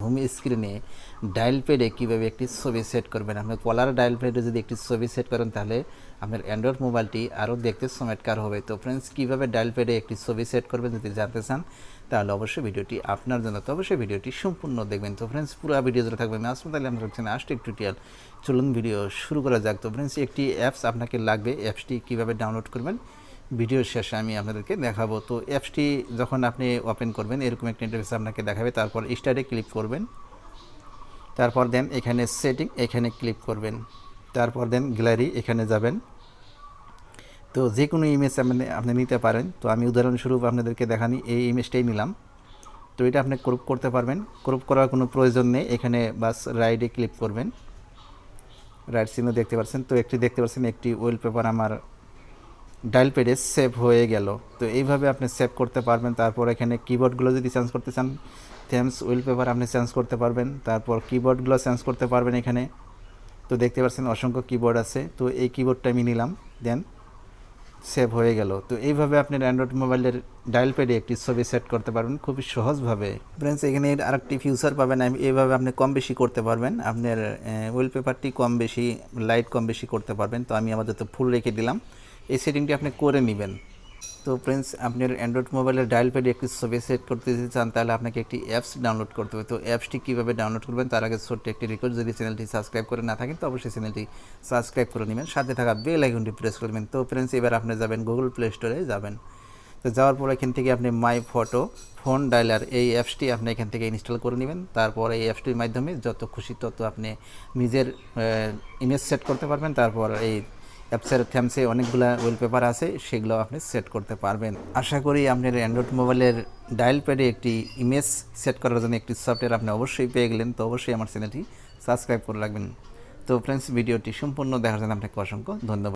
Home স্ক্রিনে dial প্যাডে কীভাবে একটি ছবি সেট করবেন। আপনি কলার ডায়াল প্যাডে যদি একটি ছবি সেট করেন তাহলে আপনার অ্যান্ড্রয়েড মোবাইলটি আরও দেখতে চমৎকার হবে। তো ফ্রেন্ডস, কীভাবে ডায়াল প্যাডে একটি ছবি সেট করবেন যদি জানতে চান তাহলে অবশ্যই ভিডিওটি আপনার জন্য। তো অবশ্যই ভিডিওটি সম্পূর্ণ দেখবেন। তো ফ্রেন্ডস, পুরো ভিডিও ধরে থাকবেন। তাহলে আমরা হচ্ছেন আস্টেক টিউটোরিয়াল। চলুন ভিডিও শুরু করা যাক। তো ফ্রেন্ডস, একটি অ্যাপস আপনাকে লাগবে। অ্যাপসটি কীভাবে ডাউনলোড করবেন ভিডিওর শেষে আমি আপনাদেরকে দেখাবো। তো অ্যাপসটি যখন আপনি ওপেন করবেন এরকম একটা ইন্টারফেস আপনাকে দেখাবে। তারপর স্টার্টে ক্লিক করবেন, তারপর দেন এখানে সেটিং এখানে ক্লিক করবেন, তারপর দেন গ্যালারি এখানে যাবেন। তো যে কোনো ইমেজ আপনি নিতে পারেন। তো আমি উদাহরণস্বরূপ আপনাদেরকে দেখানি এই ইমেজটাই নিলাম। তো এটা আপনি ক্রপ করতে পারবেন। ক্রপ করার কোনো প্রয়োজন নেই। এখানে বাস রাইটে ক্লিক করবেন, রাইট চিহ্ন দেখতে পাচ্ছেন। তো একটি দেখতে পাচ্ছেন একটি ওয়ালপেপার আমার ডায়াল প্যাডে সেভ হয়ে গেল। তো এইভাবে আপনি সেভ করতে পারবেন। তারপর এখানে কিবোর্ডগুলো যদি চেঞ্জ করতে চান থেমস ওয়ালপেপার আপনি চেঞ্জ করতে পারবেন। তারপর কিবোর্ডগুলো চেঞ্জ করতে পারবেন এখানে। তো দেখতে পাচ্ছেন অসংখ্য কিবোর্ড আছে। তো এই কিবোর্ডটা আমি নিলাম, দেন সেভ হয়ে গেল। তো এইভাবে আপনার অ্যান্ড্রয়েড মোবাইলের ডায়াল প্যাডে একটি ছবি সেট করতে পারবেন খুবই সহজভাবে। ফ্রেন্ডস, এখানে আরেকটি ফিউচার পাবেন। এইভাবে আপনি কম বেশি করতে পারবেন। আপনার ওয়ালপেপারটি কম বেশি, লাইট কম বেশি করতে পারবেন। তো আমি আপাতত ফুল রেখে দিলাম। এই সেটিংটি আপনি করে নেবেন। তো ফ্রেন্ডস, আপনার অ্যান্ড্রয়েড মোবাইলের ডায়াল প্যাডে একটি ছবি সেট করতে চান তাহলে আপনাকে একটি অ্যাপস ডাউনলোড করতে হবে। তো অ্যাপসটি কীভাবে ডাউনলোড করবেন তার আগে ছোট্ট একটি রিকোয়েস্ট, যদি চ্যানেলটি সাবস্ক্রাইব করে না থাকেন তো অবশ্যই চ্যানেলটি সাবস্ক্রাইব করে নেবেন, সাথে থাকা বেল আইকনটি প্রেস করবেন। তো ফ্রেন্ডস, এবার আপনি যাবেন গুগল প্লে স্টোরে যাবেন। তো যাওয়ার পর এখান থেকে আপনি মাই ফটো ফোন ডায়ালার এই অ্যাপসটি আপনি এখান থেকে ইনস্টল করে নেবেন। তারপর এই অ্যাপসটির মাধ্যমে যত খুশি তত আপনি নিজের ইমেজ সেট করতে পারবেন। তারপর এই অ্যাপসের থ্যামসে অনেকগুলো ওয়ালপেপার আছে, সেগুলো আপনি সেট করতে পারবেন। আশা করি আপনার অ্যান্ড্রয়েড মোবাইলের ডায়াল প্যাডে একটি ইমেজ সেট করার জন্য একটি সফটওয়্যার আপনি অবশ্যই পেয়ে গেলেন। তো অবশ্যই আমার চ্যানেলটি সাবস্ক্রাইব করে রাখবেন। তো ফ্রেন্ডস, ভিডিওটি সম্পূর্ণ দেখার জন্য আপনাকে অসংখ্য ধন্যবাদ।